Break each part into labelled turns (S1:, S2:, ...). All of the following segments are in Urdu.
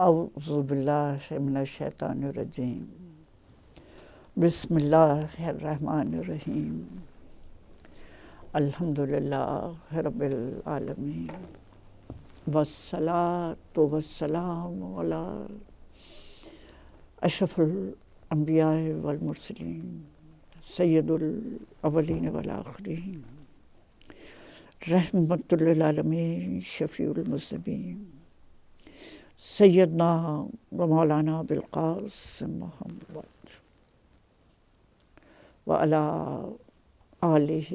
S1: اعوذ باللہ من الشیطان الرجیم بسم اللہ الرحمن الرحیم الحمدللہ رب العالمین والصلاۃ والسلام علی اشرف الانبیاء والمرسلین سید الاولین والآخرین رحمۃ للعالمین شفیع المذنبین سیدنا و مولانا بالقاسم محمد وعلی آلہ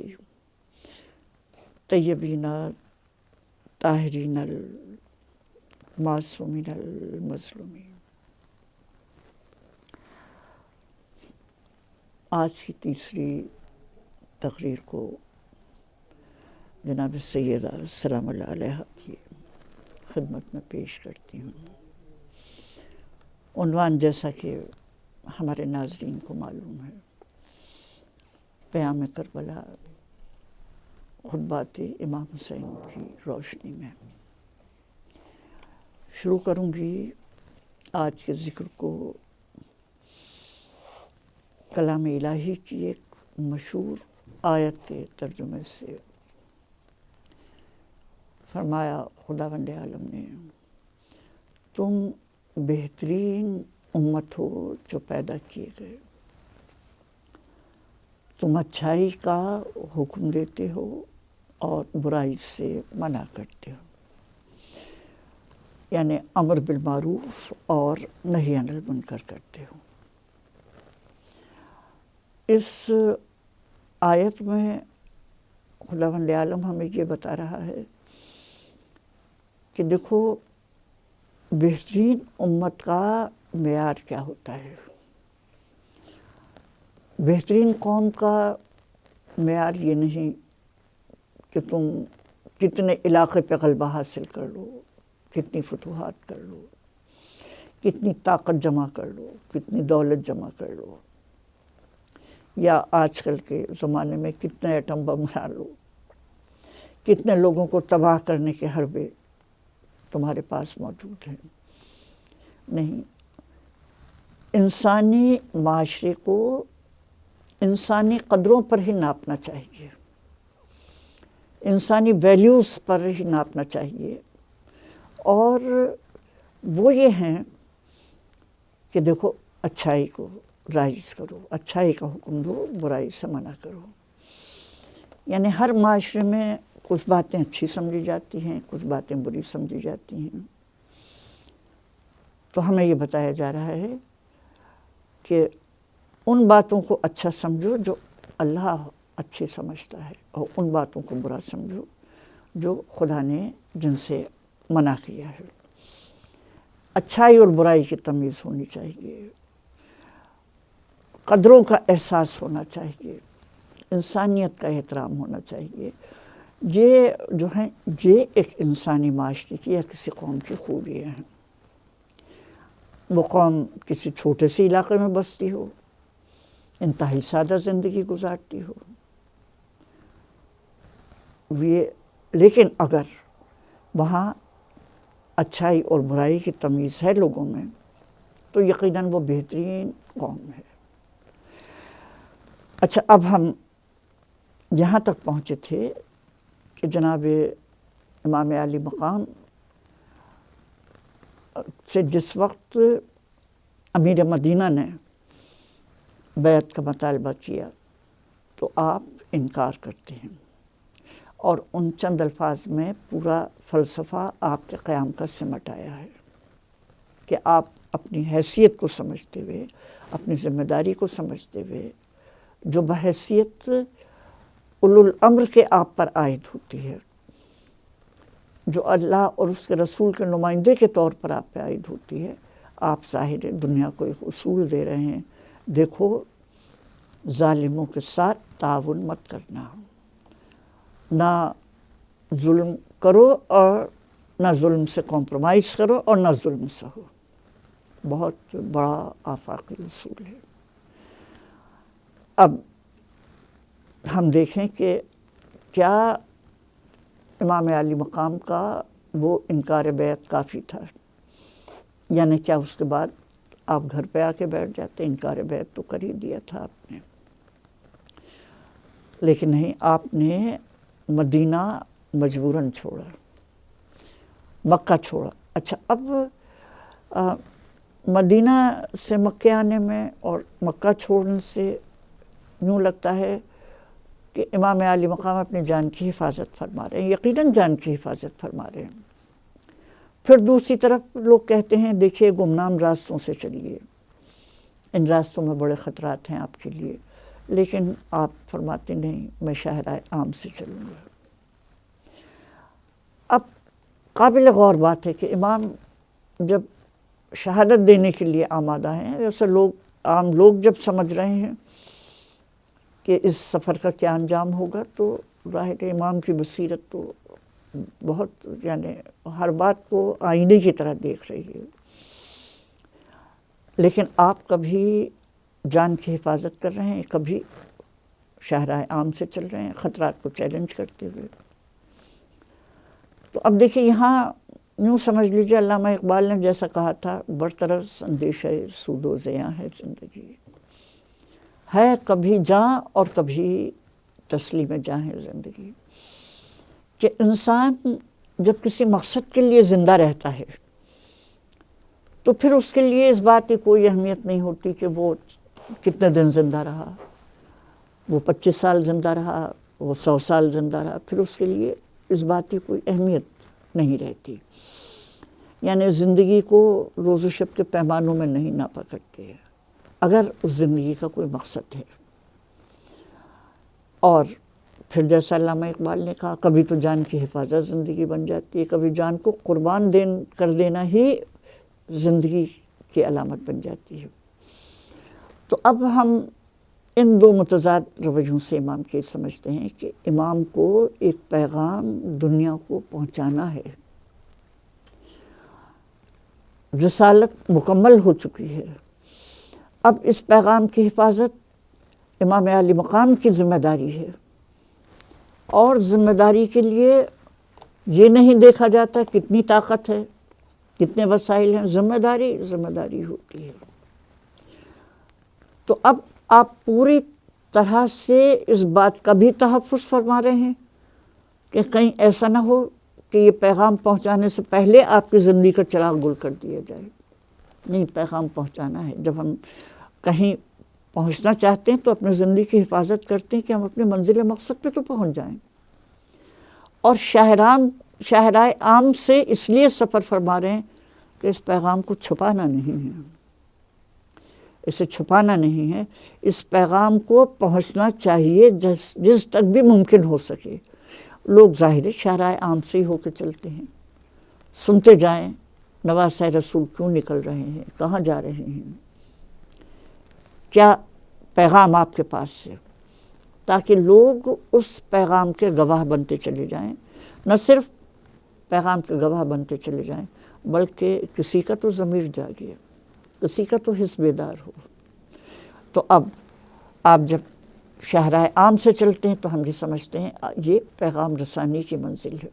S1: طیبین طاہرین المعصومین المظلومین۔ آج کی تیسری تقریر کو جناب سیدہ سلام اللہ علیہ کی خدمت میں پیش کرتی ہوں۔ عنوان جیسا کہ ہمارے ناظرین کو معلوم ہے، پیام کربلا، خطبات امام حسین کی روشنی میں شروع کروں گی آج کے ذکر کو کلام الہی کی ایک مشہور آیت کے ترجمے سے۔ فرمایا خداوند عالم نے، تم بہترین امت ہو جو پیدا کیے گئے، تم اچھائی کا حکم دیتے ہو اور برائی سے منع کرتے ہو، یعنی امر بالمعروف اور نہی عن المنکر کرتے ہو۔ اس آیت میں خداوند عالم ہمیں یہ بتا رہا ہے کہ دیکھو بہترین امت کا معیار کیا ہوتا ہے۔ بہترین قوم کا معیار یہ نہیں کہ تم کتنے علاقے پہ غلبہ حاصل کر لو، کتنی فتوحات کر لو، کتنی طاقت جمع کر لو، کتنی دولت جمع کر لو، یا آج کل کے زمانے میں کتنے ایٹم بم بنا لو، کتنے لوگوں کو تباہ کرنے کے حربے تمہارے پاس موجود ہیں۔ نہیں، انسانی معاشرے کو انسانی قدروں پر ہی ناپنا چاہیے، انسانی ویلیوز پر ہی ناپنا چاہیے، اور وہ یہ ہیں کہ دیکھو اچھائی کو رائج کرو، اچھائی کا حکم دو، برائی سے منع کرو۔ یعنی ہر معاشرے میں کچھ باتیں اچھی سمجھی جاتی ہیں، کچھ باتیں بری سمجھی جاتی ہیں، تو ہمیں یہ بتایا جا رہا ہے کہ ان باتوں کو اچھا سمجھو جو اللہ اچھی سمجھتا ہے، اور ان باتوں کو برا سمجھو جو خدا نے جن سے منع کیا ہے۔ اچھائی اور برائی کی تمیز ہونی چاہیے، قدروں کا احساس ہونا چاہیے، انسانیت کا احترام ہونا چاہیے۔ یہ جو ہیں یہ ایک انسانی معاشرے کی یا کسی قوم کی خوبیاں ہیں۔ وہ قوم کسی چھوٹے سے علاقے میں بستی ہو، انتہائی سادہ زندگی گزارتی ہو، لیکن اگر وہاں اچھائی اور برائی کی تمیز ہے لوگوں میں، تو یقیناً وہ بہترین قوم ہے۔ اچھا، اب ہم یہاں تک پہنچے تھے کہ جناب امام عالی مقام سے جس وقت امیر مدینہ نے بیعت کا مطالبہ کیا تو آپ انکار کرتے ہیں، اور ان چند الفاظ میں پورا فلسفہ آپ کے قیام کا سمٹ آیا ہے کہ آپ اپنی حیثیت کو سمجھتے ہوئے، اپنی ذمہ داری کو سمجھتے ہوئے، جو بحیثیت اولو الامر کے آپ پر عائد ہوتی ہے، جو اللہ اور اس کے رسول کے نمائندے کے طور پر آپ پہ عائد ہوتی ہے، آپ ظاہر دنیا کو ایک اصول دے رہے ہیں، دیکھو ظالموں کے ساتھ تعاون مت کرنا، نہ ظلم کرو اور نہ ظلم سے کمپرومائز کرو اور نہ ظلم سہو۔ بہت بڑا آفاقی اصول ہے۔ اب ہم دیکھیں کہ کیا امام عالی مقام کا وہ انکار بیعت کافی تھا؟ یعنی کیا اس کے بعد آپ گھر پہ آ کے بیٹھ جاتے؟ انکار بیعت تو کر ہی دیا تھا آپ نے، لیکن نہیں، آپ نے مدینہ مجبوراً چھوڑا، مکہ چھوڑا۔ اچھا، اب مدینہ سے مکہ آنے میں اور مکہ چھوڑنے سے یوں لگتا ہے کہ امام عالی مقام اپنی جان کی حفاظت فرما رہے ہیں، یقیناً جان کی حفاظت فرما رہے ہیں۔ پھر دوسری طرف لوگ کہتے ہیں دیکھیے گمنام راستوں سے چلیے، ان راستوں میں بڑے خطرات ہیں آپ کے لیے، لیکن آپ فرماتے نہیں، میں شاہراہ عام سے چلوں گا۔ اب قابل غور بات ہے کہ امام جب شہادت دینے کے لیے آمادہ ہیں، ویسے عام لوگ جب سمجھ رہے ہیں کہ اس سفر کا کیا انجام ہوگا، تو ظاہر امام کی بصیرت تو بہت، یعنی ہر بات کو آئینے کی طرح دیکھ رہی ہے، لیکن آپ کبھی جان کی حفاظت کر رہے ہیں، کبھی شاہراہ عام سے چل رہے ہیں، خطرات کو چیلنج کرتے ہوئے۔ تو اب دیکھیے یہاں یوں سمجھ لیجیے، علامہ اقبال نے جیسا کہا تھا، برطرز اندیشہ سود و زیاں ہے زندگی، ہے کبھی جاں اور کبھی تسلیم جاں ہے زندگی، کہ انسان جب کسی مقصد کے لیے زندہ رہتا ہے تو پھر اس کے لیے اس بات کی کوئی اہمیت نہیں ہوتی کہ وہ کتنے دن زندہ رہا، وہ 25 سال زندہ رہا، وہ 100 سال زندہ رہا، پھر اس کے لیے اس بات کی کوئی اہمیت نہیں رہتی، یعنی زندگی کو روز و شب کے پیمانوں میں نہیں ناپا کرتے اگر اس زندگی کا کوئی مقصد ہے۔ اور پھر جیسا علامہ اقبال نے کہا، کبھی تو جان کی حفاظت زندگی بن جاتی ہے، کبھی جان کو قربان کر دینا ہی زندگی کی علامت بن جاتی ہے۔ تو اب ہم ان دو متضاد رویوں سے امام کے سمجھتے ہیں کہ امام کو ایک پیغام دنیا کو پہنچانا ہے، رسالت مکمل ہو چکی ہے، اب اس پیغام کی حفاظت امام عالی مقام کی ذمہ داری ہے، اور ذمہ داری کے لیے یہ نہیں دیکھا جاتا کتنی طاقت ہے، کتنے وسائل ہیں، ذمہ داری ہوتی ہے۔ تو اب آپ پوری طرح سے اس بات کا بھی تحفظ فرما رہے ہیں کہ کہیں ایسا نہ ہو کہ یہ پیغام پہنچانے سے پہلے آپ کی زندگی کا چراغ گل کر دیا جائے۔ نہیں، پیغام پہنچانا ہے۔ جب ہم کہیں پہنچنا چاہتے ہیں تو اپنی زندگی کی حفاظت کرتے ہیں کہ ہم اپنے منزل مقصد پہ تو پہنچ جائیں، اور شاہراہ عام سے اس لیے سفر فرما رہے ہیں کہ اس پیغام کو چھپانا نہیں ہے، اسے چھپانا نہیں ہے، اس پیغام کو پہنچنا چاہیے جس تک بھی ممکن ہو سکے۔ لوگ ظاہر شاہراہ عام سے ہی ہو کے چلتے ہیں، سنتے جائیں نواسہ رسول کیوں نکل رہے ہیں، کہاں جا رہے ہیں، کیا پیغام آپ کے پاس سے، تاکہ لوگ اس پیغام کے گواہ بنتے چلے جائیں، نہ صرف پیغام کے گواہ بنتے چلے جائیں بلکہ کسی کا تو ضمیر جاگے، کسی کا تو حس بیدار ہو۔ تو اب آپ جب شاہراہ عام سے چلتے ہیں تو ہم یہ سمجھتے ہیں یہ پیغام رسانی کی منزل ہے۔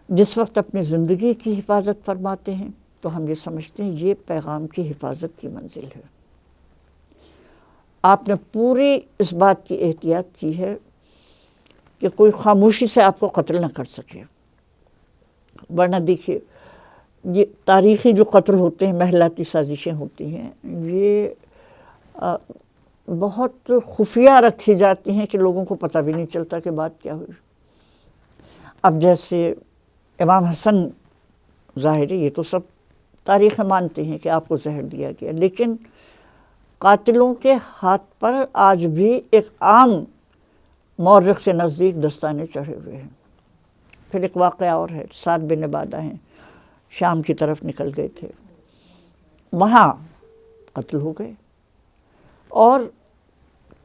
S1: جس وقت اپنی زندگی کی حفاظت فرماتے ہیں تو ہم یہ سمجھتے ہیں یہ پیغام کی حفاظت کی منزل ہے۔ آپ نے پوری اس بات کی احتیاط کی ہے کہ کوئی خاموشی سے آپ کو قتل نہ کر سکے، ورنہ دیکھیے یہ تاریخی جو قتل ہوتے ہیں، محلاتی سازشیں ہوتی ہیں، یہ بہت خفیہ رکھی جاتی ہیں کہ لوگوں کو پتہ بھی نہیں چلتا کہ بات کیا ہوئی۔ اب جیسے امام حسن، ظاہر ہے یہ تو سب تاریخ مانتے ہیں کہ آپ کو زہر دیا گیا، لیکن قاتلوں کے ہاتھ پر آج بھی ایک عام مورخ کے نزدیک دستانے چڑھے ہوئے ہیں۔ پھر ایک واقعہ اور ہے، سعد بن عبادہ ہیں، شام کی طرف نکل گئے تھے، وہاں قتل ہو گئے، اور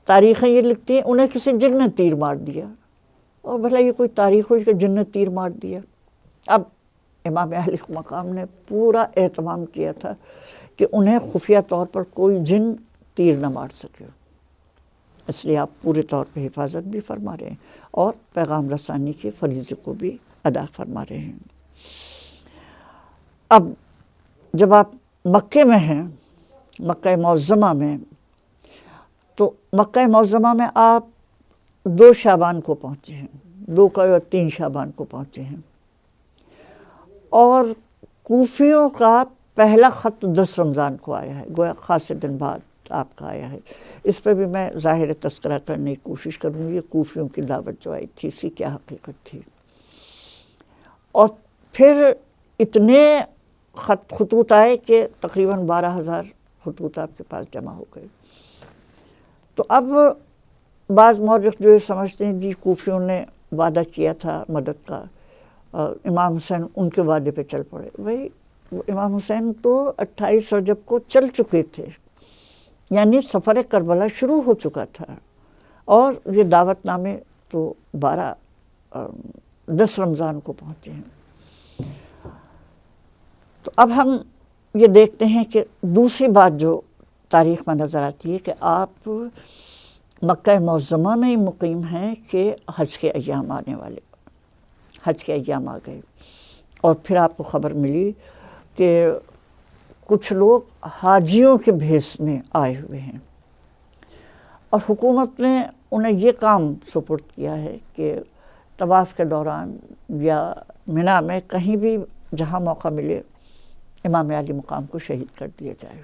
S1: تاریخیں یہ لکھتی ہیں انہیں کسی جن نے تیر مار دیا، اور بھلا یہ کوئی تاریخ ہوئی کہ جن نے تیر مار دیا؟ اب امام عالی مقام نے پورا اہتمام کیا تھا کہ انہیں خفیہ طور پر کوئی جن تیر نہ مار سکے، اس لیے آپ پورے طور پہ حفاظت بھی فرما رہے ہیں اور پیغام رسانی کے فریضے کو بھی ادا فرما رہے ہیں۔ اب جب آپ مکے میں ہیں، مکہ معظمہ میں، تو مکہ معظمہ میں آپ 2 شعبان کو پہنچے ہیں، 2 کا یا 3 شعبان کو پہنچے ہیں، اور کوفیوں کا پہلا خط 10 رمضان کو آیا ہے، گویا خاصے دن بعد آپ کا آیا ہے۔ اس پہ بھی میں ظاہر تذکرہ کرنے کی کوشش کروں گی، کوفیوں کی دعوت جو آئی تھی اس کی کیا حقیقت تھی۔ اور پھر اتنے خطوط آئے کہ تقریباً 12,000 خطوط آپ کے پاس جمع ہو گئے۔ تو اب بعض مورخ جو یہ سمجھتے ہیں جی کوفیوں نے وعدہ کیا تھا مدد کا، امام حسین ان کے وعدے پہ چل پڑے۔ بھائی امام حسین تو 28 رجب کو چل چکے تھے، یعنی سفر کربلا شروع ہو چکا تھا، اور یہ دعوت نامے تو 10 رمضان کو پہنچے ہیں۔ تو اب ہم یہ دیکھتے ہیں کہ دوسری بات جو تاریخ میں نظر آتی ہے کہ آپ مکہ معظمہ میں ہی مقیم ہیں کہ حج کے ایام آنے والے، حج کے ایام آ گئے، اور پھر آپ کو خبر ملی کہ کچھ لوگ حاجیوں کے بھیس میں آئے ہوئے ہیں، اور حکومت نے انہیں یہ کام سپرد کیا ہے کہ طواف کے دوران یا منی میں کہیں بھی جہاں موقع ملے امام علی مقام کو شہید کر دیا جائے۔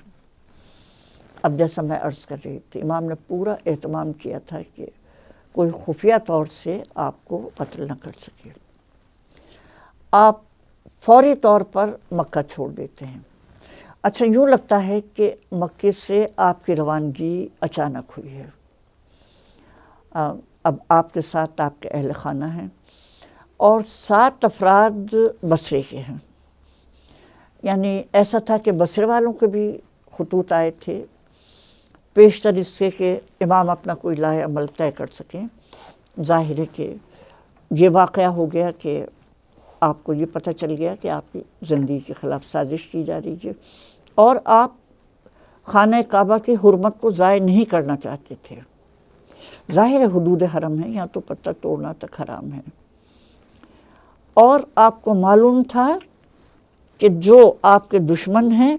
S1: اب جیسا میں عرض کر رہی تھی، امام نے پورا اہتمام کیا تھا کہ کوئی خفیہ طور سے آپ کو قتل نہ کر سکے۔ آپ فوری طور پر مکہ چھوڑ دیتے ہیں۔ اچھا یوں لگتا ہے کہ مکے سے آپ کی روانگی اچانک ہوئی ہے۔ اب آپ کے ساتھ آپ کے اہل خانہ ہیں، اور 7 افراد بصرے کے ہیں، یعنی ایسا تھا کہ بصرے والوں کے بھی خطوط آئے تھے پیشتر اس سے کہ امام اپنا کوئی لائحہ عمل طے کر سکیں۔ ظاہر ہے کہ یہ واقعہ ہو گیا کہ آپ کو یہ پتہ چل گیا کہ آپ کی زندگی کے خلاف سازش کی جا رہی ہے، اور آپ خانہ کعبہ کی حرمت کو ضائع نہیں کرنا چاہتے تھے۔ ظاہر ہے حدود حرم ہے، یہاں تو پتہ توڑنا تک حرام ہے، اور آپ کو معلوم تھا کہ جو آپ کے دشمن ہیں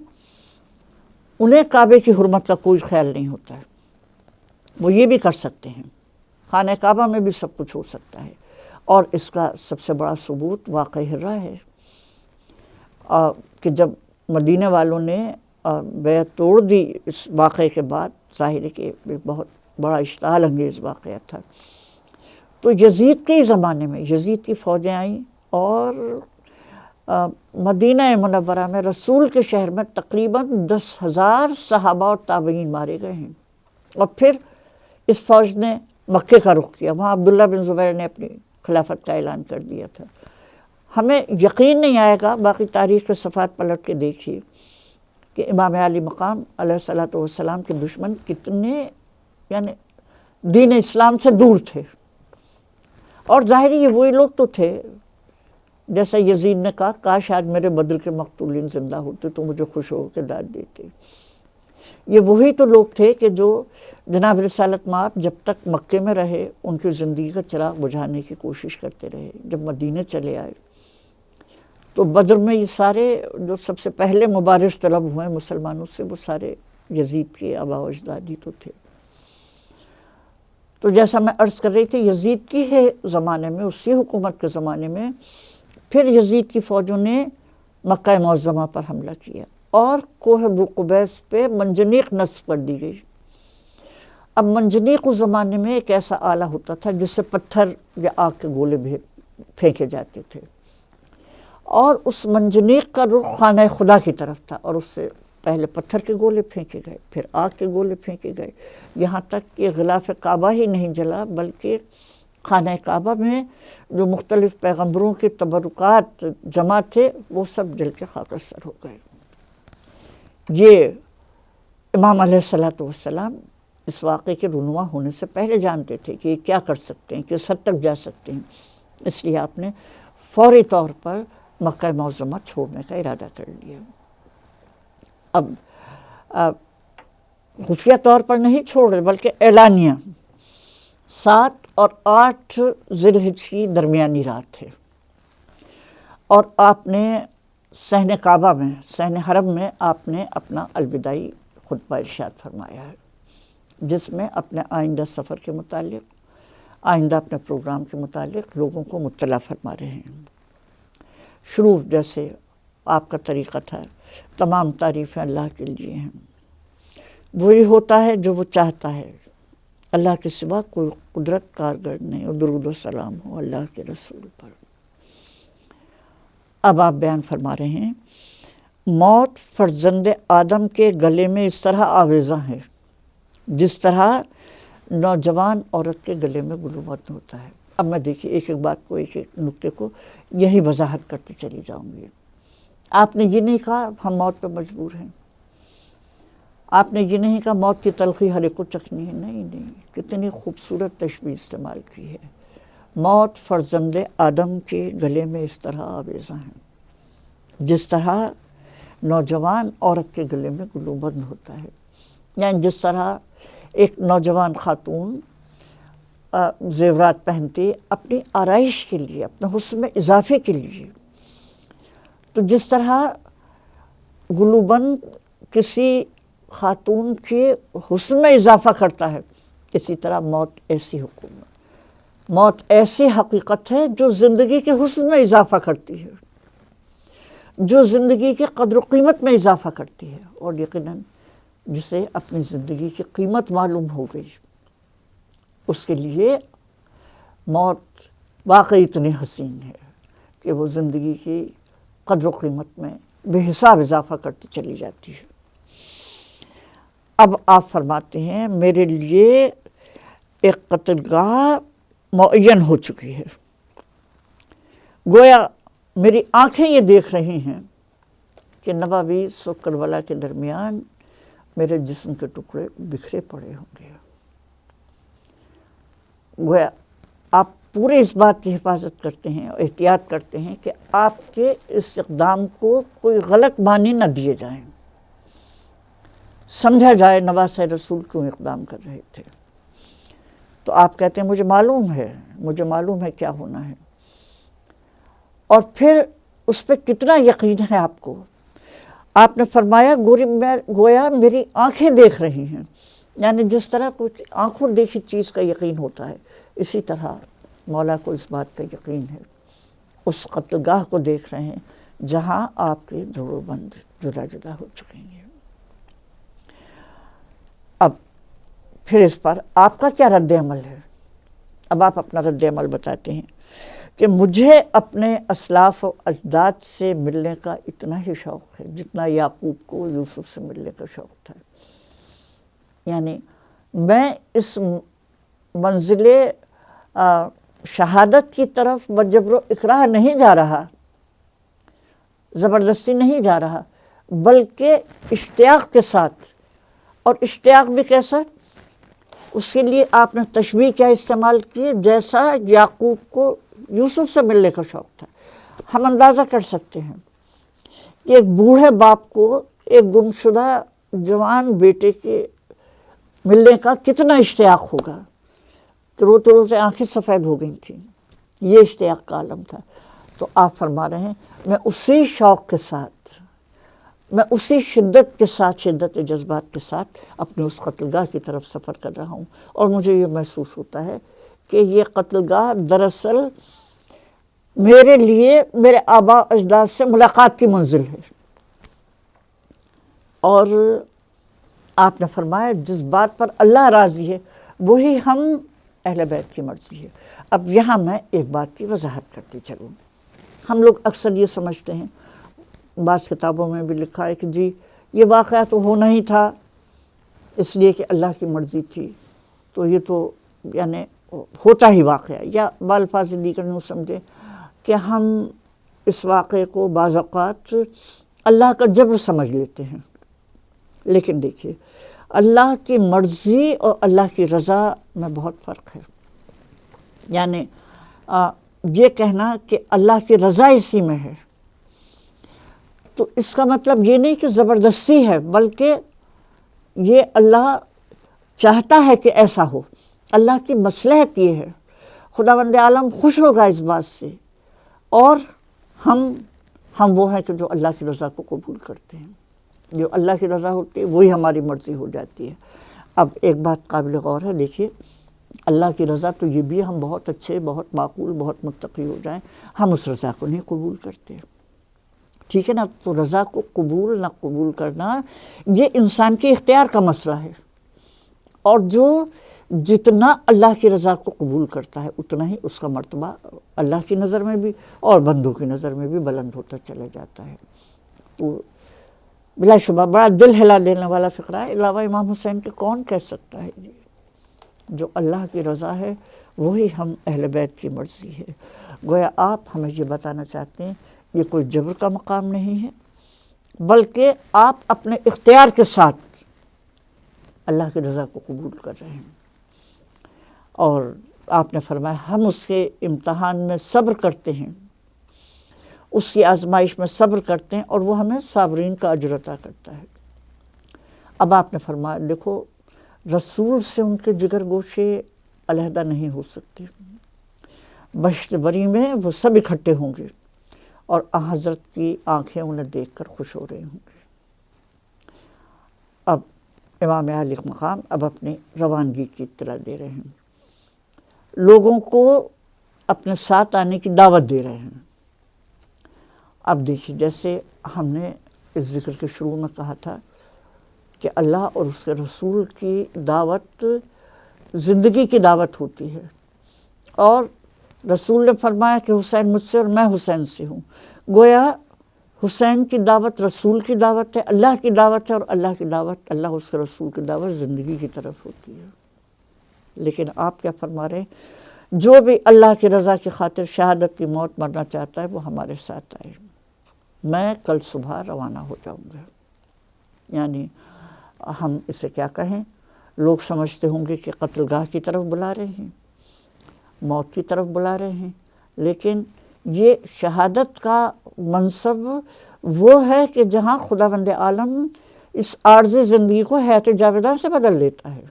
S1: انہیں کعبے کی حرمت کا کوئی خیال نہیں ہوتا ہے، وہ یہ بھی کر سکتے ہیں، خانہ کعبہ میں بھی سب کچھ ہو سکتا ہے۔ اور اس کا سب سے بڑا ثبوت واقعہ ہرہ ہے کہ جب مدینہ والوں نے بیعت توڑ دی اس واقعے کے بعد، ظاہر ہے کہ ایک بہت بڑا اشتعال انگیز واقعہ تھا، تو یزید کے زمانے میں یزید کی فوجیں آئیں، اور مدینہ منورہ میں رسول کے شہر میں تقریباً 10,000 صحابہ اور تابعین مارے گئے ہیں۔ اور پھر اس فوج نے مکے کا رخ کیا، وہاں عبداللہ بن زبیر نے اپنی خلافت کا اعلان کر دیا تھا۔ ہمیں یقین نہیں آئے گا، باقی تاریخ کے صفحات پلٹ کے دیکھیے کہ امام علی مقام علیہ الصلوۃ والسلام کے دشمن کتنے یعنی دین اسلام سے دور تھے، اور ظاہر یہ وہی لوگ تو تھے جیسا یزید نے کہا کاش آج میرے بدر کے مقتولین زندہ ہوتے تو مجھے خوش ہو کے داد دیتے۔ یہ وہی تو لوگ تھے کہ جو جناب رسالت مآب جب تک مکے میں رہے ان کی زندگی کا چراغ بجھانے کی کوشش کرتے رہے۔ جب مدینے چلے آئے تو بدر میں یہ سارے جو سب سے پہلے مبارز طلب ہوئے مسلمانوں سے، وہ سارے یزید کے آباء و اجداد ہی تو تھے۔ تو جیسا میں عرض کر رہی تھی، یزید کی ہے زمانے میں، اسی حکومت کے زمانے میں پھر یزید کی فوجوں نے مکہ معظمہ پر حملہ کیا، اور کوہ بوقبیس پہ منجنیق نصب کر دی گئی۔ اب منجنیق اس زمانے میں ایک ایسا آلہ ہوتا تھا جس سے پتھر یا آگ کے گولے پھینکے جاتے تھے، اور اس منجنیق کا رخ خانہ خدا کی طرف تھا، اور اس سے پہلے پتھر کے گولے پھینکے گئے، پھر آگ کے گولے پھینکے گئے، یہاں تک کہ غلاف کعبہ ہی نہیں جلا بلکہ خانہ کعبہ میں جو مختلف پیغمبروں کے تبرکات جمع تھے وہ سب جل کے خاکستر ہو گئے۔ یہ امام علیہ الصلوۃ والسلام اس واقعے کے رونما ہونے سے پہلے جانتے تھے کہ یہ کیا کر سکتے ہیں، کس حد تک جا سکتے ہیں، اس لیے آپ نے فوری طور پر مکہ معظمہ چھوڑنے کا ارادہ کر لیا۔ اب خفیہ طور پر نہیں چھوڑ رہے بلکہ اعلانیہ 7 اور 8 ذی الحجہ کی درمیانی رات ہے، اور آپ نے صحن کعبہ میں، صحن حرم میں آپ نے اپنا الوداعی خطبہ ارشاد فرمایا ہے، جس میں اپنے آئندہ سفر کے متعلق، آئندہ اپنے پروگرام کے متعلق لوگوں کو مطلع فرما رہے ہیں۔ شروع جیسے آپ کا طریقہ تھا، تمام تعریفیں اللہ کے لیے ہیں، وہی ہوتا ہے جو وہ چاہتا ہے، اللہ کے سوا کوئی قدرت کارگر نہیں، اور درود و سلام ہو اللہ کے رسول پر۔ اب آپ بیان فرما رہے ہیں، موت فرزند آدم کے گلے میں اس طرح آویزاں ہے جس طرح نوجوان عورت کے گلے میں گلوبند ہوتا ہے۔ اب میں دیکھیے ایک ایک بات کو، ایک ایک نقطے کو یہی وضاحت کرتے چلی جاؤں گی۔ آپ نے یہ نہیں کہا ہم موت پہ مجبور ہیں، آپ نے یہ نہیں کہا موت کی تلخی ہر ایک کو چکھنی ہے، نہیں، کتنی خوبصورت تشبیہ استعمال کی ہے۔ موت فرزند آدم کے گلے میں اس طرح آویزاں ہیں جس طرح نوجوان عورت کے گلے میں گلوبند ہوتا ہے، یعنی جس طرح ایک نوجوان خاتون زیورات پہنتی اپنی آرائش کے لیے، اپنے حسن میں اضافے کے لیے، تو جس طرح گلوبند کسی خاتون کے حسن میں اضافہ کرتا ہے، اسی طرح موت ایسی حکومت، موت ایسی حقیقت ہے جو زندگی کے حسن میں اضافہ کرتی ہے، جو زندگی کے قدر و قیمت میں اضافہ کرتی ہے، اور یقیناً جسے اپنی زندگی کی قیمت معلوم ہو گئی، اس کے لیے موت واقعی اتنی حسین ہے کہ وہ زندگی کی قدر و قیمت میں بے حساب اضافہ کرتی چلی جاتی ہے۔ اب آپ فرماتے ہیں میرے لیے ایک قتل گاہ معین ہو چکی ہے، گویا میری آنکھیں یہ دیکھ رہی ہیں کہ نواویس و کربلا کے درمیان میرے جسم کے ٹکڑے بکھرے پڑے ہوں گے۔ گویا آپ پورے اس بات کی حفاظت کرتے ہیں اور احتیاط کرتے ہیں کہ آپ کے اس اقدام کو کوئی غلط معنی نہ دیے جائیں، سمجھا جائے نواسہ رسول کیوں اقدام کر رہے تھے۔ تو آپ کہتے ہیں مجھے معلوم ہے کیا ہونا ہے، اور پھر اس پہ کتنا یقین ہے آپ کو۔ آپ نے فرمایا گویا میری آنکھیں دیکھ رہی ہیں، یعنی جس طرح کچھ آنکھوں دیکھی چیز کا یقین ہوتا ہے، اسی طرح مولا کو اس بات کا یقین ہے، اس قتل گاہ کو دیکھ رہے ہیں جہاں آپ کے جوڑوں بند جدا جدا ہو چکے ہیں۔ اب پھر اس پر آپ کا کیا رد عمل ہے؟ اب آپ اپنا رد عمل بتاتے ہیں کہ مجھے اپنے اسلاف و اجداد سے ملنے کا اتنا ہی شوق ہے جتنا یعقوب کو یوسف سے ملنے کا شوق تھا، یعنی میں اس منزل شہادت کی طرف بجبر و اکراہ نہیں جا رہا، زبردستی نہیں جا رہا، بلکہ اشتیاق کے ساتھ، اور اشتیاق بھی کیسا، اس کے لیے آپ نے تشبیہ کیا استعمال کی، جیسا یعقوب کو یوسف سے ملنے کا شوق تھا۔ ہم اندازہ کر سکتے ہیں کہ ایک بوڑھے باپ کو ایک گمشدہ جوان بیٹے کے ملنے کا کتنا اشتیاق ہوگا، کہ روتے روتے آنکھیں سفید ہو گئی تھیں، یہ اشتیاق کا عالم تھا۔ تو آپ فرما رہے ہیں میں اسی شوق کے ساتھ، میں اسی شدت کے ساتھ، شدت جذبات کے ساتھ اپنے اس قتل گاہ کی طرف سفر کر رہا ہوں، اور مجھے یہ محسوس ہوتا ہے کہ یہ قتل گاہ دراصل میرے لیے میرے آباء اجداد سے ملاقات کی منزل ہے۔ اور آپ نے فرمایا جس بات پر اللہ راضی ہے وہی ہم اہل بیت کی مرضی ہے۔ اب یہاں میں ایک بات کی وضاحت کرتی چلوں۔ ہم لوگ اکثر یہ سمجھتے ہیں، بعض کتابوں میں بھی لکھا ہے کہ جی یہ واقعہ تو ہونا ہی تھا اس لیے کہ اللہ کی مرضی تھی، تو یہ تو یعنی ہوتا ہی واقعہ، یا بالفاظ دیگر نہیں سمجھے کہ ہم اس واقعے کو بعض اوقات اللہ کا جبر سمجھ لیتے ہیں۔ لیکن دیکھیے اللہ کی مرضی اور اللہ کی رضا میں بہت فرق ہے، یعنی یہ کہنا کہ اللہ کی رضا اسی میں ہے، تو اس کا مطلب یہ نہیں کہ زبردستی ہے، بلکہ یہ اللہ چاہتا ہے کہ ایسا ہو، اللہ کی مصلحت یہ ہے، خداوند عالم خوش ہوگا اس بات سے، اور ہم وہ ہیں کہ جو اللہ کی رضا کو قبول کرتے ہیں. جو اللہ کی رضا ہوتی ہے وہی ہماری مرضی ہو جاتی ہے. اب ایک بات قابل غور ہے، دیکھیے اللہ کی رضا تو یہ بھی ہم بہت اچھے، بہت معقول، بہت متقی ہو جائیں، ہم اس رضا کو نہیں قبول کرتے. ٹھیک ہے نا؟ تو رضا کو قبول نہ قبول کرنا یہ انسان کے اختیار کا مسئلہ ہے، اور جو جتنا اللہ کی رضا کو قبول کرتا ہے اتنا ہی اس کا مرتبہ اللہ کی نظر میں بھی اور بندوں کی نظر میں بھی بلند ہوتا چلا جاتا ہے. تو بلا شبہ بڑا دل ہلا دینے والا فقرہ ہے. علاوہ امام حسین کے کون کہہ سکتا ہے یہ؟ جو اللہ کی رضا ہے وہی ہم اہل بیت کی مرضی ہے. گویا آپ ہمیں یہ بتانا چاہتے ہیں یہ کوئی جبر کا مقام نہیں ہے، بلکہ آپ اپنے اختیار کے ساتھ اللہ کی رضا کو قبول کر رہے ہیں. اور آپ نے فرمایا ہم اس کے امتحان میں صبر کرتے ہیں، اس کی آزمائش میں صبر کرتے ہیں، اور وہ ہمیں صابرین کا اجر عطا کرتا ہے. اب آپ نے فرمایا دیکھو رسول سے ان کے جگر گوشے علیحدہ نہیں ہو سکتے، بہشت بری میں وہ سب اکٹھے ہوں گے اور حضرت کی آنکھیں انہیں دیکھ کر خوش ہو رہی ہوں گی. اب امام عالی مقام اب اپنی روانگی کی اطلاع دے رہے ہیں، لوگوں کو اپنے ساتھ آنے کی دعوت دے رہے ہیں. اب دیکھیے جیسے ہم نے اس ذکر کے شروع میں کہا تھا کہ اللہ اور اس کے رسول کی دعوت زندگی کی دعوت ہوتی ہے، اور رسول نے فرمایا کہ حسین مجھ سے اور میں حسین سے ہوں. گویا حسین کی دعوت رسول کی دعوت ہے، اللہ کی دعوت ہے، اور اللہ کی دعوت، اللہ اس کے رسول کی دعوت زندگی کی طرف ہوتی ہے. لیکن آپ کیا فرما رہے ہیں؟ جو بھی اللہ کی رضا کی خاطر شہادت کی موت مرنا چاہتا ہے وہ ہمارے ساتھ آئے، میں کل صبح روانہ ہو جاؤں گا. یعنی ہم اسے کیا کہیں؟ لوگ سمجھتے ہوں گے کہ قتل گاہ کی طرف بلا رہے ہیں، موت کی طرف بلا رہے ہیں، لیکن یہ شہادت کا منصب وہ ہے کہ جہاں خداوند عالم اس عارضی زندگی کو حیات جاویدہ سے بدل لیتا ہے.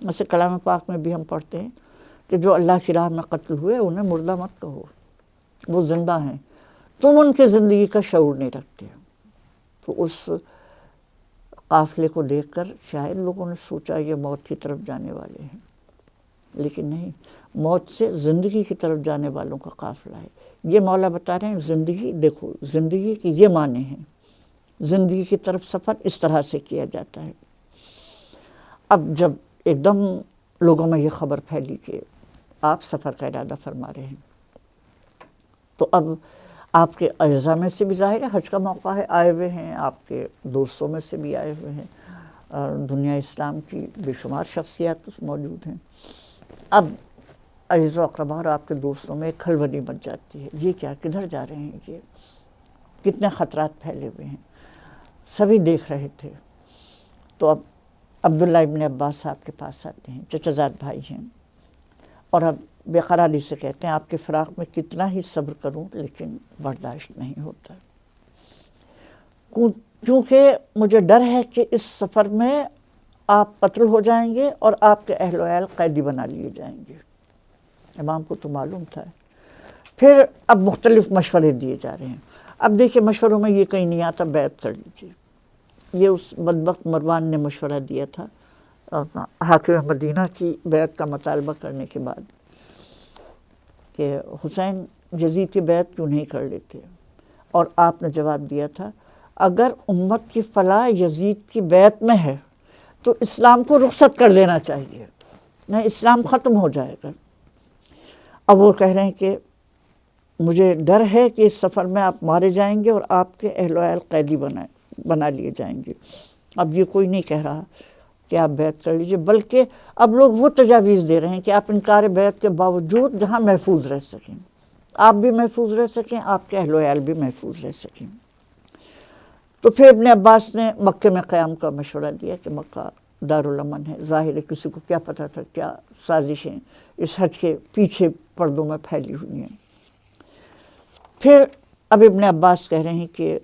S1: ویسے کلام پاک میں بھی ہم پڑھتے ہیں کہ جو اللہ کی راہ میں قتل ہوئے انہیں مردہ مت کہو، وہ زندہ ہیں، تم ان کی زندگی کا شعور نہیں رکھتے. تو اس قافلے کو دیکھ کر شاید لوگوں نے سوچا یہ موت کی طرف جانے والے ہیں، لیکن نہیں، موت سے زندگی کی طرف جانے والوں کا قافلہ ہے. یہ مولا بتا رہے ہیں زندگی، دیکھو زندگی کی یہ معنی ہیں، زندگی کی طرف سفر اس طرح سے کیا جاتا ہے. اب جب ایک دم لوگوں میں یہ خبر پھیلی کہ آپ سفر کا ارادہ فرما رہے ہیں، تو اب آپ کے اعزاء میں سے بھی ظاہر ہے حج کا موقع ہے، آئے ہوئے ہیں، آپ کے دوستوں میں سے بھی آئے ہوئے ہیں، اور دنیا اسلام کی بے شمار شخصیات موجود ہیں. اب عزیز و اقربا اور آپ کے دوستوں میں ایک خلبلی مچ جاتی ہے، یہ کیا، کدھر جا رہے ہیں، یہ کتنے خطرات پھیلے ہوئے ہیں. سبھی دیکھ رہے تھے. تو اب عبداللہ ابن عباس صاحب کے پاس آتے ہیں، چچا زاد بھائی ہیں، اور اب بے قراری سے کہتے ہیں آپ کے فراق میں کتنا ہی صبر کروں لیکن برداشت نہیں ہوتا، کیونکہ مجھے ڈر ہے کہ اس سفر میں آپ قتل ہو جائیں گے اور آپ کے اہل و عیال قیدی بنا لیے جائیں گے. امام کو تو معلوم تھا. پھر اب مختلف مشورے دیے جا رہے ہیں. اب دیکھیں مشوروں میں یہ کہیں نہیں آتا بیعت کر لیجیے. یہ اس بدبخت مروان نے مشورہ دیا تھا حاکم مدینہ کی بیعت کا مطالبہ کرنے کے بعد کہ حسین یزید کی بیعت کیوں نہیں کر لیتے، اور آپ نے جواب دیا تھا اگر امت کی فلاح یزید کی بیعت میں ہے تو اسلام کو رخصت کر دینا چاہیے، نہیں اسلام ختم ہو جائے گا. اب وہ کہہ رہے ہیں کہ مجھے ڈر ہے کہ اس سفر میں آپ مارے جائیں گے اور آپ کے اہل و عیال قیدی بنا لیے جائیں گے. اب یہ کوئی نہیں کہہ رہا کہ آپ بیعت کر لیجئے، بلکہ اب لوگ وہ تجاویز دے رہے ہیں کہ آپ انکار بیعت کے باوجود جہاں محفوظ رہ سکیں، آپ بھی محفوظ رہ سکیں، آپ کے اہل و عیال بھی محفوظ رہ سکیں. تو پھر ابن عباس نے مکے میں قیام کا مشورہ دیا کہ مکہ دارالامن ہے. ظاہر ہے کسی کو کیا پتہ تھا کیا سازشیں اس حج کے پیچھے پردوں میں پھیلی ہوئی ہیں. پھر اب ابن عباس کہہ رہے ہیں کہ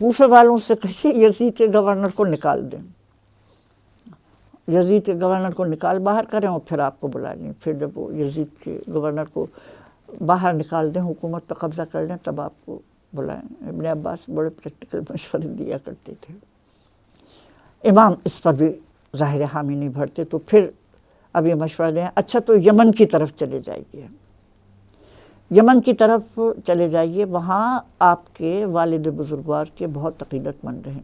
S1: کوفے والوں سے کہیے یزید کے گورنر کو نکال دیں، یزید کے گورنر کو نکال باہر کریں اور پھر آپ کو بلا لیں. پھر جب وہ یزید کے گورنر کو باہر نکال دیں، حکومت پہ قبضہ کر لیں، تب آپ کو بلائیں۔ ابن عباس بڑے پریکٹیکل مشورے دیا کرتے تھے۔ امام اس پر بھی ظاہر حامی نہیں بھرتے، تو پھر اب یہ مشورہ دیں، اچھا تو یمن کی طرف چلے جائیے، یمن کی طرف چلے جائیے، وہاں آپ کے والد بزرگوار کے بہت عقیدت مند ہیں،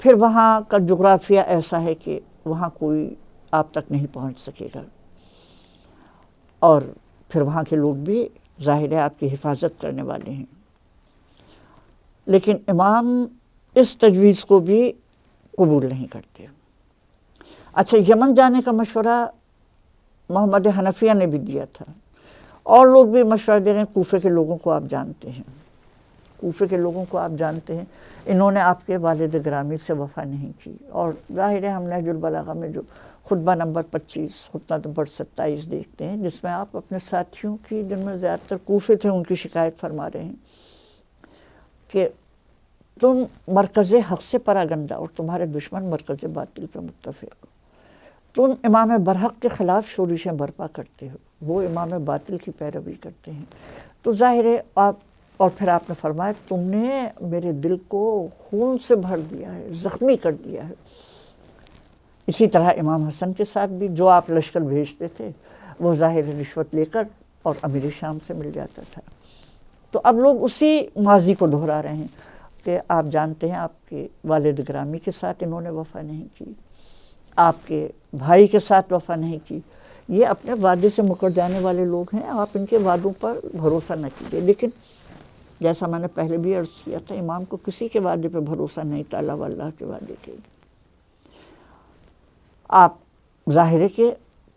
S1: پھر وہاں کا جغرافیہ ایسا ہے کہ وہاں کوئی آپ تک نہیں پہنچ سکے گا، اور پھر وہاں کے لوگ بھی ظاہر ہے آپ کی حفاظت کرنے والے ہیں۔ لیکن امام اس تجویز کو بھی قبول نہیں کرتے۔ اچھا، یمن جانے کا مشورہ محمد حنفیہ نے بھی دیا تھا، اور لوگ بھی مشورہ دے رہے ہیں۔ کوفے کے لوگوں کو آپ جانتے ہیں، کوفے کے لوگوں کو آپ جانتے ہیں، انہوں نے آپ کے والد گرامی سے وفا نہیں کی، اور ظاہر ہے ہم نہج البلاغہ میں جو خطبہ نمبر 25 خطبہ نمبر 27 دیکھتے ہیں، جس میں آپ اپنے ساتھیوں کی، جن میں زیادہ تر کوفے تھے، ان کی شکایت فرما رہے ہیں کہ تم مرکز حق سے پراگندہ اور تمہارے دشمن مرکز باطل پہ متفق، تم امام برحق کے خلاف شورشیں برپا کرتے ہو، وہ امام باطل کی پیروی کرتے ہیں، تو ظاہر ہے آپ، اور پھر آپ نے فرمایا تم نے میرے دل کو خون سے بھر دیا ہے، زخمی کر دیا ہے۔ اسی طرح امام حسن کے ساتھ بھی جو آپ لشکر بھیجتے تھے وہ ظاہر رشوت لے کر اور امیر شام سے مل جاتا تھا۔ تو اب لوگ اسی ماضی کو دہرا رہے ہیں کہ آپ جانتے ہیں آپ کے والد گرامی کے ساتھ انہوں نے وفا نہیں کی، آپ کے بھائی کے ساتھ وفا نہیں کی، یہ اپنے وعدے سے مکر جانے والے لوگ ہیں، آپ ان کے وعدوں پر بھروسہ نہ کیجیے۔ لیکن جیسا میں نے پہلے بھی عرض کیا تھا، امام کو کسی کے وعدے پہ بھروسہ نہیں تھا، اللہ واللہ کے وعدے کے۔ آپ ظاہر ہے کہ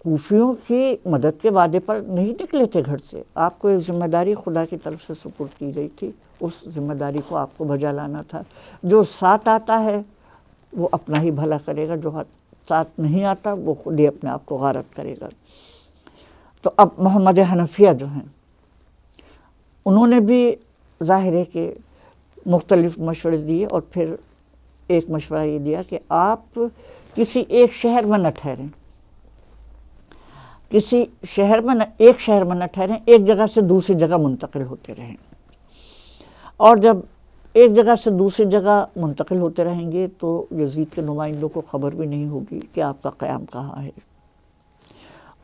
S1: کوفیوں کی مدد کے وعدے پر نہیں نکلے تھے گھر سے، آپ کو ایک ذمہ داری خدا کی طرف سے سپرد کی گئی تھی، اس ذمہ داری کو آپ کو بجا لانا تھا۔ جو ساتھ آتا ہے وہ اپنا ہی بھلا کرے گا، جو ساتھ نہیں آتا وہ خود ہی اپنے آپ کو غارت کرے گا۔ تو اب محمد حنفیہ جو ہیں انہوں نے بھی ظاہر ہے کہ مختلف مشورے دیے، اور پھر ایک مشورہ یہ دیا کہ آپ کسی ایک شہر میں نہ ٹھہریں، کسی شہر میں نہ، ایک شہر میں نہ ٹھہریں، ایک جگہ سے دوسری جگہ منتقل ہوتے رہیں، اور جب ایک جگہ سے دوسری جگہ منتقل ہوتے رہیں گے تو یزید کے نمائندوں کو خبر بھی نہیں ہوگی کہ آپ کا قیام کہاں ہے،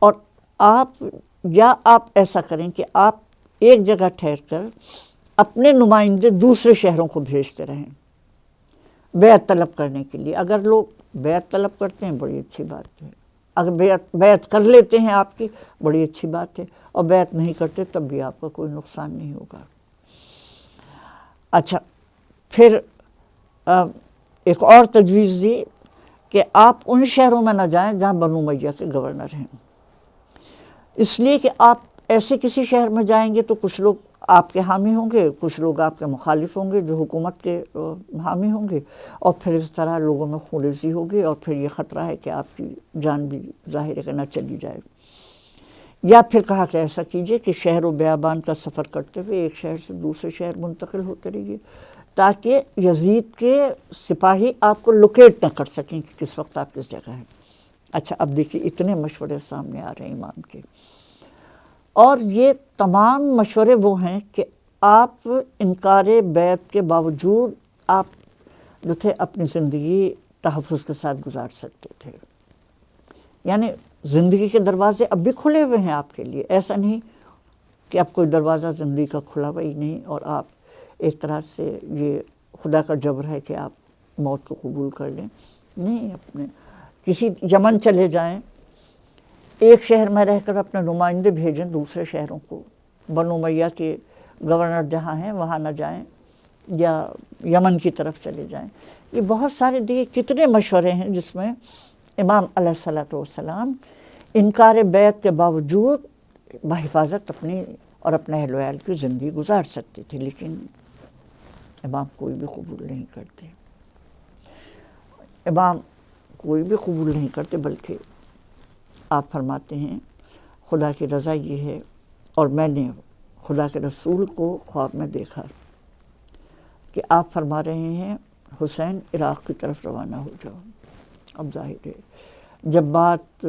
S1: اور آپ ایسا کریں کہ آپ ایک جگہ ٹھہر کر اپنے نمائندے دوسرے شہروں کو بھیجتے رہیں بیعت طلب کرنے کے لیے۔ اگر لوگ بیعت طلب کرتے ہیں بڑی اچھی بات ہے، اگر بیعت کر لیتے ہیں آپ کی بڑی اچھی بات ہے، اور بیعت نہیں کرتے تب بھی آپ کا کوئی نقصان نہیں ہوگا۔ اچھا، پھر ایک اور تجویز دی کہ آپ ان شہروں میں نہ جائیں جہاں بنو امیہ کے گورنر ہیں، اس لیے کہ آپ ایسے کسی شہر میں جائیں گے تو کچھ لوگ آپ کے حامی ہوں گے، کچھ لوگ آپ کے مخالف ہوں گے جو حکومت کے حامی ہوں گے، اور پھر اس طرح لوگوں میں خون ریزی ہوگی، اور پھر یہ خطرہ ہے کہ آپ کی جان بھی ظاہر ہے کہ نہ چلی جائے۔ یا پھر کہا کہ ایسا کیجئے کہ شہر و بیابان کا سفر کرتے ہوئے ایک شہر سے دوسرے شہر منتقل ہوتے رہیے، تاکہ یزید کے سپاہی آپ کو لوکیٹ نہ کر سکیں کہ کس وقت آپ کس جگہ ہیں۔ اچھا، اب دیکھیے اتنے مشورے سامنے آ رہے ہیں امام کے، اور یہ تمام مشورے وہ ہیں کہ آپ انکار بیعت کے باوجود آپ جو تھے اپنی زندگی تحفظ کے ساتھ گزار سکتے تھے، یعنی زندگی کے دروازے اب بھی کھلے ہوئے ہیں آپ کے لیے، ایسا نہیں کہ اب کوئی دروازہ زندگی کا کھلا ہوا ہی نہیں، اور آپ ایک طرح سے یہ خدا کا جبر ہے کہ آپ موت کو قبول کر لیں، نہیں، اپنے کسی یمن چلے جائیں، ایک شہر میں رہ کر اپنے نمائندے بھیجیں دوسرے شہروں کو، بنو امیہ کے گورنر جہاں ہیں وہاں نہ جائیں، یا یمن کی طرف چلے جائیں۔ یہ بہت سارے دیے کتنے مشورے ہیں جس میں امام علیہ السلام انکار بیعت کے باوجود بحفاظت اپنی اور اپنے اہل و عیال کی زندگی گزار سکتے تھے، لیکن امام کوئی بھی قبول نہیں کرتے، امام کوئی بھی قبول نہیں کرتے، بلکہ آپ فرماتے ہیں خدا کی رضا یہ ہے، اور میں نے خدا کے رسول کو خواب میں دیکھا کہ آپ فرما رہے ہیں حسین عراق کی طرف روانہ ہو جاؤ۔ اب ظاہر ہے جب بات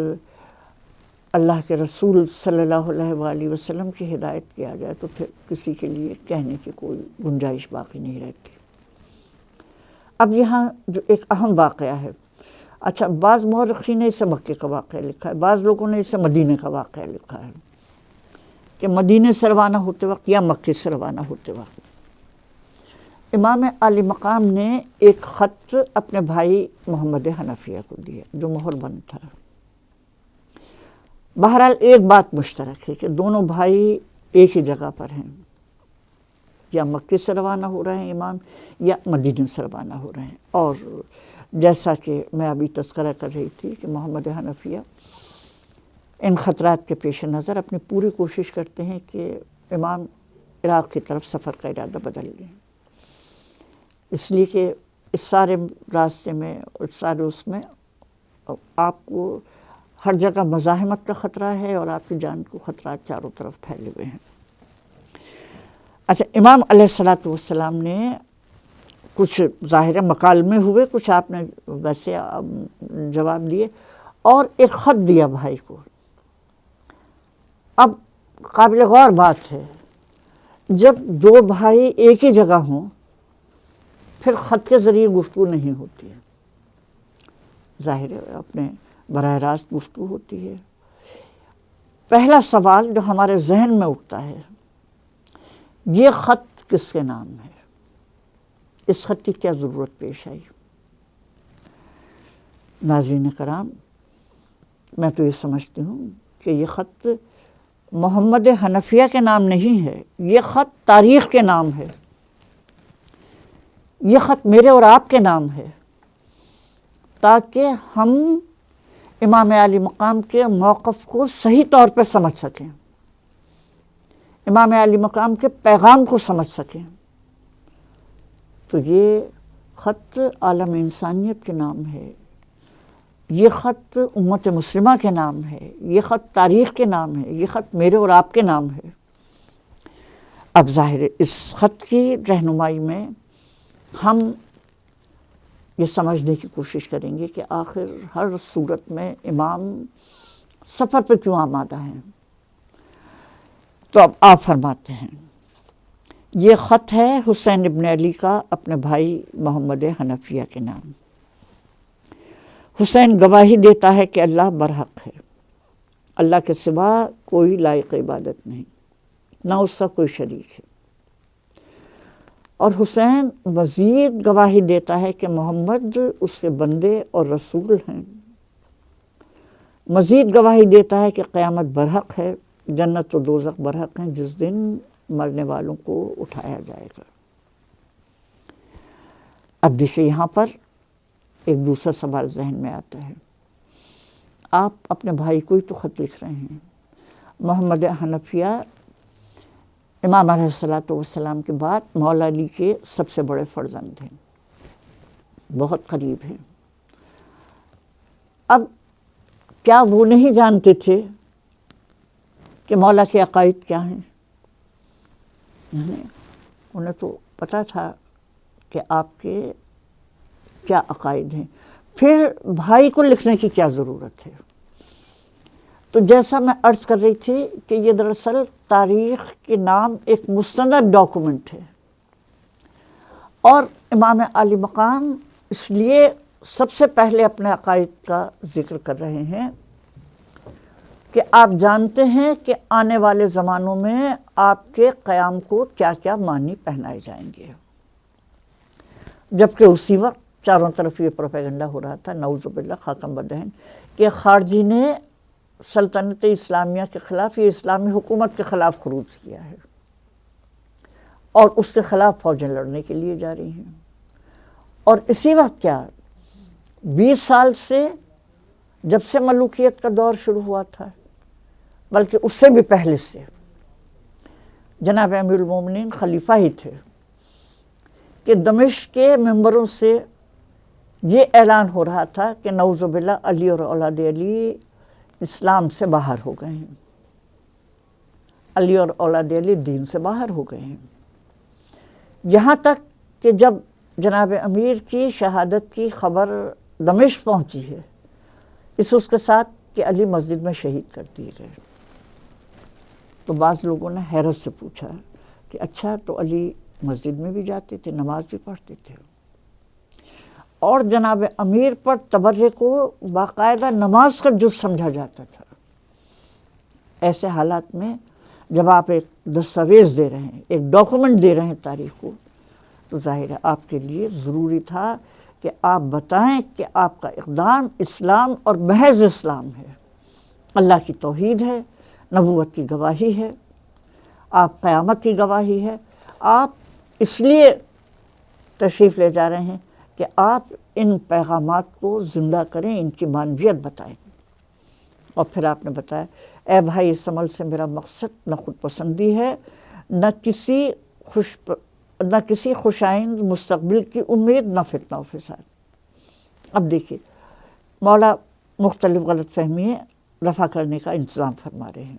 S1: اللہ کے رسول صلی اللہ علیہ وآلہ وسلم کی ہدایت کیا جائے تو پھر کسی کے لیے کہنے کی کوئی گنجائش باقی نہیں رہتی۔ اب یہاں جو ایک اہم واقعہ ہے، اچھا بعض مورخین نے اسے مکے کا واقعہ لکھا ہے، بعض لوگوں نے اسے مدینے کا واقعہ لکھا ہے کہ مدینے سے روانہ ہوتے وقت یا مکے سے روانہ ہوتے وقت امام علی مقام نے ایک خط اپنے بھائی محمد حنفیہ کو دیا جو مہر بند تھا۔ بہرحال ایک بات مشترک ہے کہ دونوں بھائی ایک ہی جگہ پر ہیں، یا مکے سے روانہ ہو رہے ہیں امام یا مدینے سے روانہ ہو رہے ہیں۔ اور جیسا کہ میں ابھی تذکرہ کر رہی تھی کہ محمد حنفیہ ان خطرات کے پیش نظر اپنی پوری کوشش کرتے ہیں کہ امام عراق کی طرف سفر کا ارادہ بدل لیں، اس لیے کہ اس سارے راستے میں اس سارے اس میں آپ کو ہر جگہ مزاحمت کا خطرہ ہے اور آپ کی جان کو خطرات چاروں طرف پھیلے ہوئے ہیں۔ اچھا امام علیہ السلام نے کچھ ظاہر مکالمے ہوئے، کچھ آپ نے ویسے جواب دیے اور ایک خط دیا بھائی کو۔ اب قابل غور بات ہے جب دو بھائی ایک ہی جگہ ہوں پھر خط کے ذریعے گفتگو نہیں ہوتی ہے، ظاہر ہے اپنے براہ راست گفتگو ہوتی ہے۔ پہلا سوال جو ہمارے ذہن میں اٹھتا ہے یہ خط کس کے نام ہے، اس خط کی کیا ضرورت پیش آئی؟ ناظرین کرام، میں تو یہ سمجھتی ہوں کہ یہ خط محمد حنفیہ کے نام نہیں ہے، یہ خط تاریخ کے نام ہے، یہ خط میرے اور آپ کے نام ہے، تاکہ ہم امام علی مقام کے موقف کو صحیح طور پر سمجھ سکیں، امام علی مقام کے پیغام کو سمجھ سکیں۔ تو یہ خط عالم انسانیت کے نام ہے، یہ خط امت مسلمہ کے نام ہے، یہ خط تاریخ کے نام ہے، یہ خط میرے اور آپ کے نام ہے۔ اب ظاہر اس خط کی رہنمائی میں ہم یہ سمجھنے کی کوشش کریں گے کہ آخر ہر صورت میں امام سفر پہ کیوں آمادہ ہیں۔ تو اب آپ فرماتے ہیں یہ خط ہے حسین ابن علی کا اپنے بھائی محمد حنفیہ کے نام۔ حسین گواہی دیتا ہے کہ اللہ برحق ہے، اللہ کے سوا کوئی لائق عبادت نہیں، نہ اس کا کوئی شریک ہے۔ اور حسین مزید گواہی دیتا ہے کہ محمد اس کے بندے اور رسول ہیں، مزید گواہی دیتا ہے کہ قیامت برحق ہے، جنت و دوزخ برحق ہیں، جس دن مرنے والوں کو اٹھایا جائے گا۔ اب دیکھیے یہاں پر ایک دوسرا سوال ذہن میں آتا ہے، آپ اپنے بھائی کو ہی تو خط لکھ رہے ہیں۔ محمد حنفیہ امام علیہ السلام کے بعد مولا علی کے سب سے بڑے فرزند ہیں، بہت قریب ہیں۔ اب کیا وہ نہیں جانتے تھے کہ مولا کے عقائد کیا ہیں؟ انہیں تو پتہ تھا کہ آپ کے کیا عقائد ہیں، پھر بھائی کو لکھنے کی کیا ضرورت ہے؟ تو جیسا میں عرض کر رہی تھی کہ یہ دراصل تاریخ کے نام ایک مستند ڈاکومنٹ ہے، اور امام علی مقام اس لیے سب سے پہلے اپنے عقائد کا ذکر کر رہے ہیں کہ آپ جانتے ہیں کہ آنے والے زمانوں میں آپ کے قیام کو کیا کیا معنی پہنائے جائیں گے، جبکہ اسی وقت چاروں طرف یہ پروپیگنڈا ہو رہا تھا، نعوذ باللہ خاکم بدہن، کہ خارجی نے سلطنت اسلامیہ کے خلاف، یہ اسلامی حکومت کے خلاف خروج کیا ہے اور اس کے خلاف فوجیں لڑنے کے لیے جا رہی ہیں۔ اور اسی وقت کیا 20 سال سے جب سے ملوکیت کا دور شروع ہوا تھا، بلکہ اس سے بھی پہلے سے جناب امیر المومنین خلیفہ ہی تھے کہ دمشق کے ممبروں سے یہ اعلان ہو رہا تھا کہ نعوذ باللہ علی اور اولاد علی اسلام سے باہر ہو گئے ہیں، علی اور اولاد علی دین سے باہر ہو گئے ہیں، یہاں تک کہ جب جناب امیر کی شہادت کی خبر دمشق پہنچی ہے، اس کے ساتھ کہ علی مسجد میں شہید کر دیے گئے۔ تو بعض لوگوں نے حیرت سے پوچھا کہ اچھا تو علی مسجد میں بھی جاتے تھے، نماز بھی پڑھتے تھے، اور جناب امیر پر تبرے کو باقاعدہ نماز کا جز سمجھا جاتا تھا۔ ایسے حالات میں جب آپ ایک دستاویز دے رہے ہیں، ایک ڈاکومنٹ دے رہے ہیں تاریخ کو، تو ظاہر ہے آپ کے لیے ضروری تھا کہ آپ بتائیں کہ آپ کا اقدام اسلام اور محض اسلام ہے، اللہ کی توحید ہے، نبوت کی گواہی ہے، آپ قیامت کی گواہی ہے۔ آپ اس لیے تشریف لے جا رہے ہیں کہ آپ ان پیغامات کو زندہ کریں، ان کی معنویت بتائیں۔ اور پھر آپ نے بتایا، اے بھائی اس عمل سے میرا مقصد نہ خود پسندی ہے، نہ کسی خوشائند مستقبل کی امید، نہ فتنہ و فساد۔ اب دیکھیے مولا مختلف غلط فہمییں رفع کرنے کا انتظام فرما رہے ہیں۔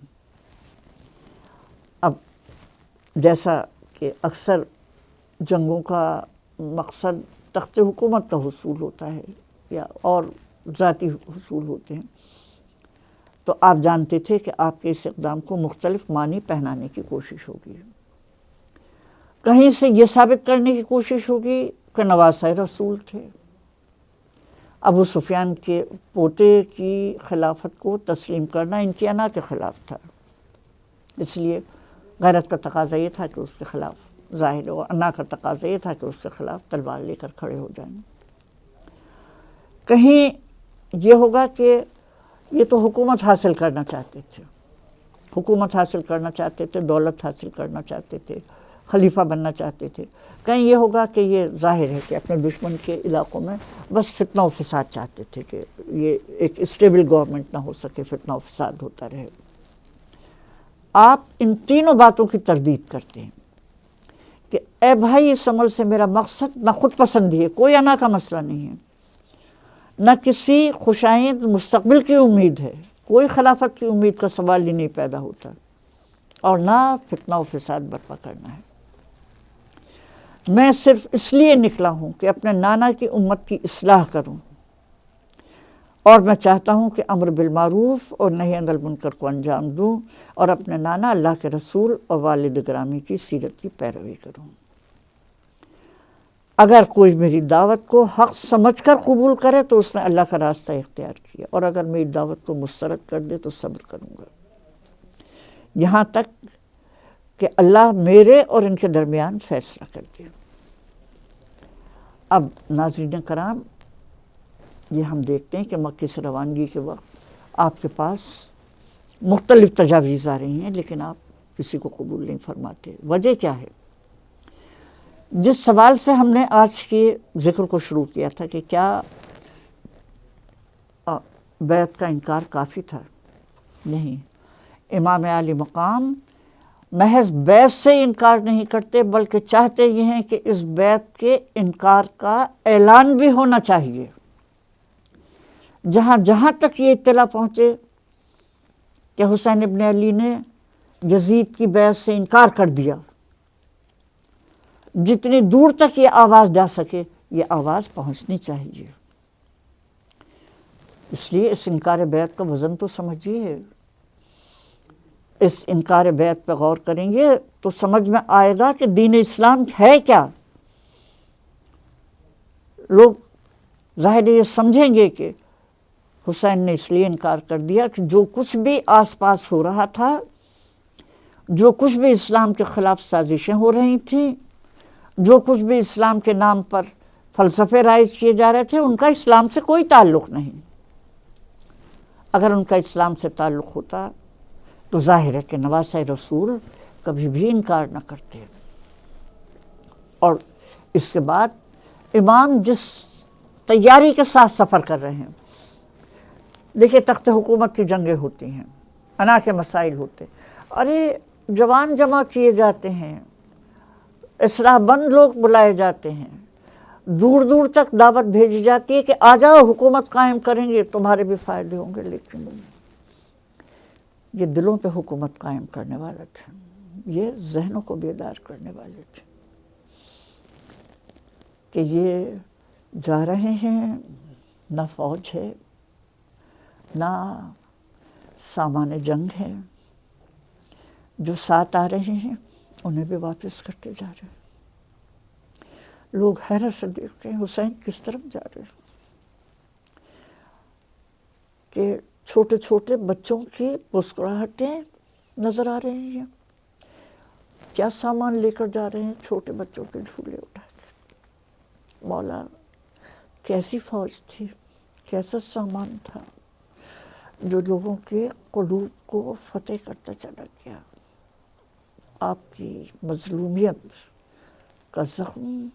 S1: اب جیسا کہ اکثر جنگوں کا مقصد تخت حکومت کا حصول ہوتا ہے یا اور ذاتی حصول ہوتے ہیں، تو آپ جانتے تھے کہ آپ کے اس اقدام کو مختلف معنی پہنانے کی کوشش ہوگی۔ کہیں سے یہ ثابت کرنے کی کوشش ہوگی کہ نواسہ رسول تھے، ابو سفیان کے پوتے کی خلافت کو تسلیم کرنا ان کی انا کے خلاف تھا، اس لیے غیرت کا تقاضا یہ تھا کہ اس کے خلاف ظاہر ہو، انا کا تقاضا یہ تھا کہ اس کے خلاف تلوار لے کر کھڑے ہو جائیں۔ کہیں یہ ہوگا کہ یہ تو حکومت حاصل کرنا چاہتے تھے، حکومت حاصل کرنا چاہتے تھے، دولت حاصل کرنا چاہتے تھے، خلیفہ بننا چاہتے تھے۔ کہیں یہ ہوگا کہ یہ ظاہر ہے کہ اپنے دشمن کے علاقوں میں بس فتنہ و فساد چاہتے تھے کہ یہ ایک اسٹیبل گورنمنٹ نہ ہو سکے، فتنہ و فساد ہوتا رہے۔ آپ ان تینوں باتوں کی تردید کرتے ہیں کہ اے بھائی اس عمل سے میرا مقصد نہ خود پسندی ہے، کوئی انا کا مسئلہ نہیں ہے، نہ کسی خوشائند مستقبل کی امید ہے، کوئی خلافت کی امید کا سوال ہی نہیں پیدا ہوتا، اور نہ فتنہ و فساد برپا کرنا ہے۔ میں صرف اس لیے نکلا ہوں کہ اپنے نانا کی امت کی اصلاح کروں، اور میں چاہتا ہوں کہ امر بالمعروف اور نہی عن المنکر کو انجام دوں، اور اپنے نانا اللہ کے رسول اور والد گرامی کی سیرت کی پیروی کروں۔ اگر کوئی میری دعوت کو حق سمجھ کر قبول کرے تو اس نے اللہ کا راستہ اختیار کیا، اور اگر میری دعوت کو مسترد کر دے تو صبر کروں گا، یہاں تک کہ اللہ میرے اور ان کے درمیان فیصلہ کر دے۔ اب ناظرین کرام، یہ ہم دیکھتے ہیں کہ مکے سے روانگی کے وقت آپ کے پاس مختلف تجاویز آ رہی ہیں، لیکن آپ کسی کو قبول نہیں فرماتے۔ وجہ کیا ہے؟ جس سوال سے ہم نے آج کے ذکر کو شروع کیا تھا کہ کیا بیعت کا انکار کافی تھا؟ نہیں، امام عالی مقام محض بیعت سے انکار نہیں کرتے، بلکہ چاہتے یہ ہیں کہ اس بیعت کے انکار کا اعلان بھی ہونا چاہیے۔ جہاں جہاں تک یہ اطلاع پہنچے کہ حسین ابن علی نے یزید کی بیعت سے انکار کر دیا، جتنی دور تک یہ آواز جا سکے یہ آواز پہنچنی چاہیے۔ اس لیے اس انکار بیعت کا وزن تو سمجھیے، اس انکار بیعت پہ غور کریں گے تو سمجھ میں آئے گا کہ دین اسلام ہے کیا۔ لوگ ظاہر یہ سمجھیں گے کہ حسین نے اس لیے انکار کر دیا کہ جو کچھ بھی آس پاس ہو رہا تھا، جو کچھ بھی اسلام کے خلاف سازشیں ہو رہی تھیں، جو کچھ بھی اسلام کے نام پر فلسفے رائج کیے جا رہے تھے، ان کا اسلام سے کوئی تعلق نہیں۔ اگر ان کا اسلام سے تعلق ہوتا تو ظاہر ہے کہ نواسہ رسول کبھی بھی انکار نہ کرتے۔ اور اس کے بعد امام جس تیاری کے ساتھ سفر کر رہے ہیں، دیکھیے تخت حکومت کی جنگیں ہوتی ہیں، انا کے مسائل ہوتے، ارے جوان جمع کیے جاتے ہیں، اصلاح بند لوگ بلائے جاتے ہیں، دور دور تک دعوت بھیجی جاتی ہے کہ آ جاؤ حکومت قائم کریں گے، تمہارے بھی فائدے ہوں گے، لیکن یہ دلوں پہ حکومت قائم کرنے والے تھے، یہ ذہنوں کو بیدار کرنے والے تھے کہ یہ جا رہے ہیں، نہ فوج ہے، نہ سامان جنگ ہے، جو ساتھ آ رہے ہیں انہیں بھی واپس کرتے جا رہے ہیں۔ لوگ حیرت سے دیکھتے ہیں حسین کس طرف جا رہے ہیں، کہ چھوٹے چھوٹے بچوں کی مسکراہٹیں نظر آ رہی ہیں۔ کیا سامان لے کر جا رہے ہیں؟ چھوٹے بچوں کے جھولے اٹھا کے۔ مولا کیسی فوج تھی، کیسا سامان تھا جو لوگوں کے قلوب کو فتح کرتا چلا گیا۔ آپ کی مظلومیت کا زخم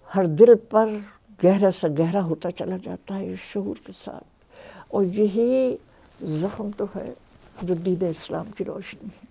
S1: ہر دل پر گہرا سے گہرا ہوتا چلا جاتا ہے اس شعور کے ساتھ، اور یہی زخم تو ہے جو دین اسلام کی روشنی ہے۔